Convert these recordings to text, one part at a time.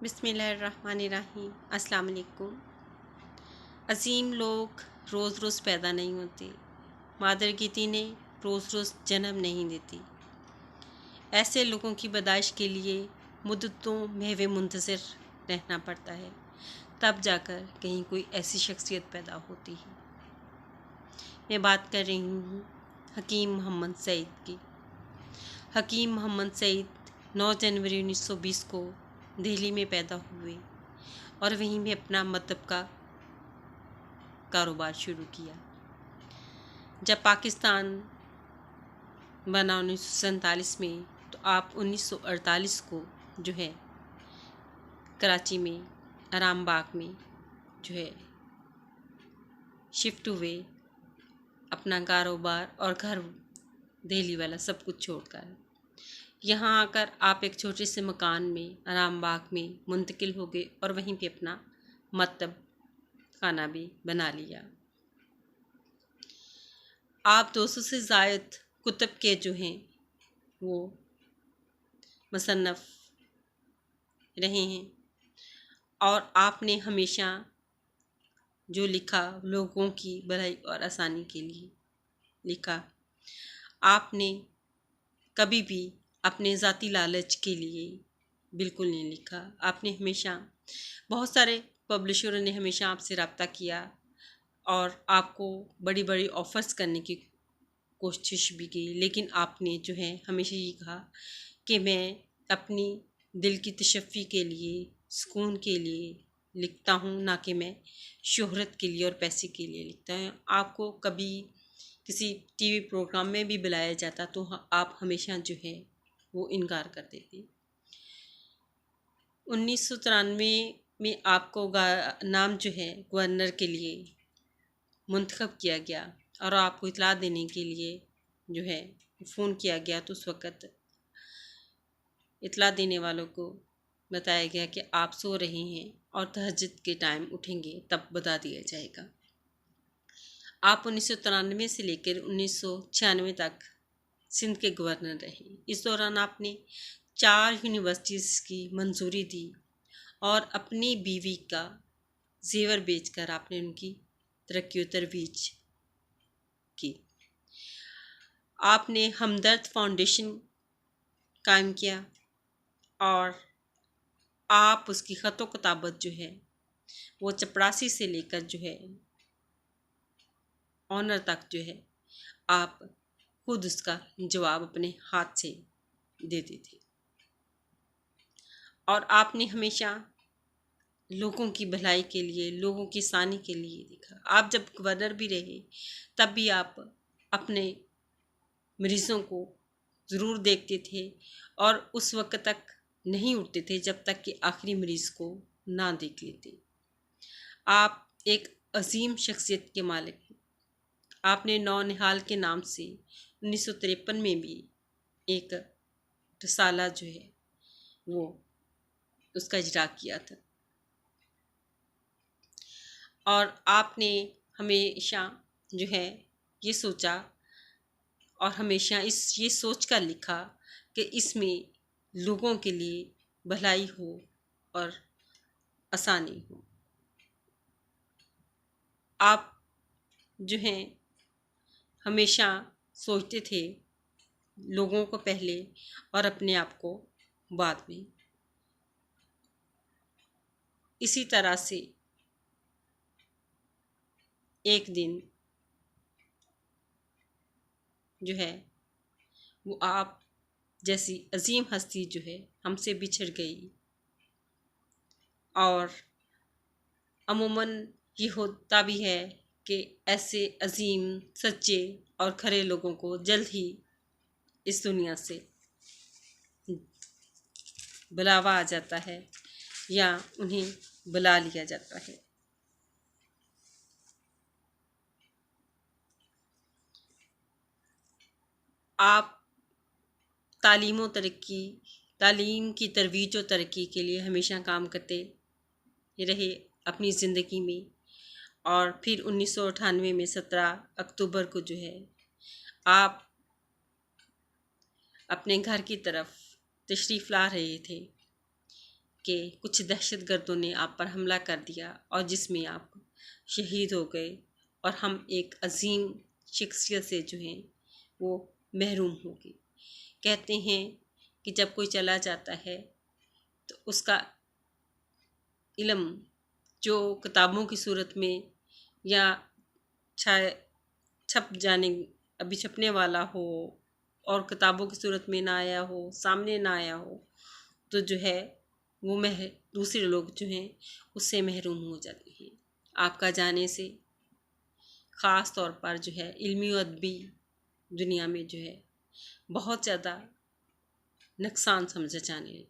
बिस्मिल्लाहिर्रहमानिर्रहीम। अस्सलाम वालेकुम। अजीम लोग रोज़ रोज़ पैदा नहीं होते। मादर गीती ने रोज़ रोज़ जन्म नहीं देती। ऐसे लोगों की पैदाइश के लिए मुद्दतों महवे मुंतज़िर रहना पड़ता है, तब जाकर कहीं कोई ऐसी शख्सियत पैदा होती है। मैं बात कर रही हूँ हकीम मोहम्मद सईद की। हकीम मोहम्मद सईद 9 जनवरी 1920 को दिल्ली में पैदा हुए और वहीं में अपना मतलब का कारोबार शुरू किया। जब पाकिस्तान बना 1947 में, तो आप 1948 को जो है कराची में आराम बाग में जो है शिफ्ट हुए, अपना कारोबार और घर दिल्ली वाला सब कुछ छोड़कर। यहाँ आकर आप एक छोटे से मकान में आराम बाग में मुंतकिल हो गए और वहीं पे अपना मकतब खाना भी बना लिया। आप 200 से ज़ायद कुतुब के जो हैं वो मुसन्नफ़ रहे हैं और आपने हमेशा जो लिखा लोगों की भलाई और आसानी के लिए लिखा। आपने कभी भी अपने ज़ाती लालच के लिए बिल्कुल नहीं लिखा। आपने हमेशा, बहुत सारे पब्लिशरों ने हमेशा आपसे रब्ता किया और आपको बड़ी बड़ी ऑफ़र्स करने की कोशिश भी की, लेकिन आपने जो है हमेशा ये कहा कि मैं अपनी दिल की तशफ़ी के लिए, सुकून के लिए लिखता हूँ, ना कि मैं शोहरत के लिए और पैसे के लिए लिखता हूँ। आपको कभी किसी टीवी प्रोग्राम में भी बुलाया जाता तो आप हमेशा जो है वो इनकार कर देते। 1993 में आपको नाम जो है गवर्नर के लिए मुंतखब किया गया और आपको इतला देने के लिए जो है फ़ोन किया गया, तो उस वक़्त इतला देने वालों को बताया गया कि आप सो रहे हैं और तहज्जुद के टाइम उठेंगे तब बता दिया जाएगा। आप 1993 से लेकर 1996 तक सिंध के गवर्नर रहे। इस दौरान आपने 4 यूनिवर्सिटीज़ की मंजूरी दी और अपनी बीवी का जेवर बेचकर आपने उनकी तरक्की व तरवीज की। आपने हमदर्द फाउंडेशन कायम किया और आप उसकी ख़तो किताबत जो है वो चपरासी से लेकर जो है ऑनर तक जो है आप खुद उसका जवाब अपने हाथ से देते थे। और आपने हमेशा लोगों की भलाई के लिए, लोगों की आसानी के लिए लिखा। आप जब गवर्नर भी रहे तब भी आप अपने मरीज़ों को ज़रूर देखते थे और उस वक्त तक नहीं उठते थे जब तक कि आखिरी मरीज़ को ना देख लेते। आप एक अजीम शख्सियत के मालिक। आपने नौनिहाल के नाम से 1953 में भी एक रसाला जो है वो उसका इजरा किया था और आपने हमेशा जो है ये सोचा और हमेशा ये सोच कर लिखा कि इसमें लोगों के लिए भलाई हो और आसानी हो। आप जो हैं हमेशा सोचते थे लोगों को पहले और अपने आप को बाद में। इसी तरह से एक दिन जो है वो आप जैसी अजीम हस्ती जो है हमसे बिछड़ गई और अमूमन ये होता भी है कि ऐसे अजीम, सच्चे और खरे लोगों को जल्द ही इस दुनिया से बुलावा आ जाता है या उन्हें बुला लिया जाता है। आप तालीम की तरवीज और तरक्की के लिए हमेशा काम करते रहे अपनी ज़िंदगी में। और फिर 1998 में 17 अक्टूबर को जो है आप अपने घर की तरफ तशरीफ़ ला रहे थे कि कुछ दहशतगर्दों ने आप पर हमला कर दिया और जिसमें आप शहीद हो गए और हम एक अजीम शख्सियत से जो हैं वो महरूम हो गए। कहते हैं कि जब कोई चला जाता है तो उसका इल्म जो किताबों की सूरत में या शायद छप जाने अभी छपने वाला हो और किताबों की सूरत में ना आया हो, सामने ना आया हो, तो जो है वो दूसरे लोग जो हैं उससे महरूम हो जाते हैं। आपका जाने से ख़ास तौर पर जो है इल्मी और अदबी दुनिया में जो है बहुत ज़्यादा नुकसान समझा जाने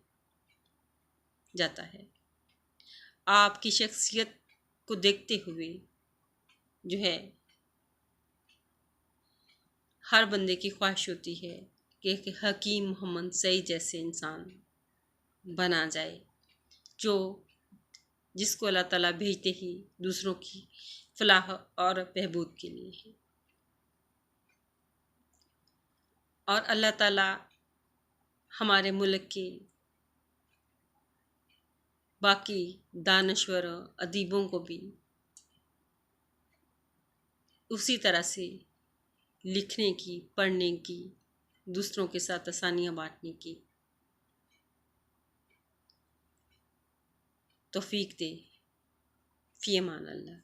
जाता है। आपकी शख्सियत को देखते हुए जो है हर बंदे की ख्वाहिश होती है कि एक हकीम मोहम्मद सईद जैसे इंसान बना जाए, जो जिसको अल्लाह ताला भेजते ही दूसरों की फलाह और बहबूद के लिए है। और अल्लाह ताला हमारे मुल्क के बाकी दानश्वर अदीबों को भी उसी तरह से लिखने की, पढ़ने की, दूसरों के साथ आसानियाँ बांटने की तौफीक दे। फ़ी अमान अल्लाह।